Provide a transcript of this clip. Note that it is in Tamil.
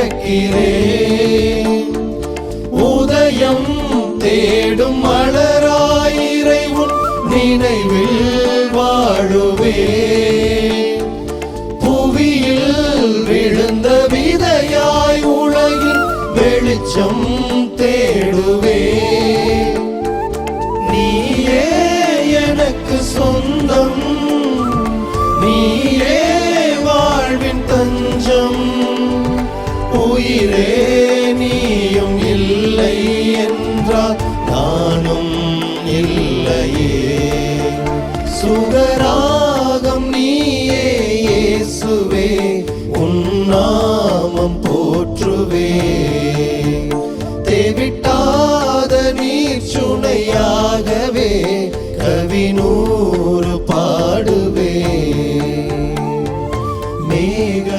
கிடக்கிறேன். உதயம் தேடும் மலராயிரை உன் நினைவில் வாழுவே. புவியில் விழுந்த விதையாய் உலகில் வெளிச்சம் தேடுவே. நீயே எனக்கு சொந்தம், நீயே வாழ்வின் தஞ்சம். உயிரே நீயும் இல்லை என்றால் நானும் இல்லையே. சுகராகம் நீயே இயேசுவே, உன் நாமம் போற்றுவே. தேவிட்டாத நீர் சுனையாகவே கவினூறு பாடுவே. மேக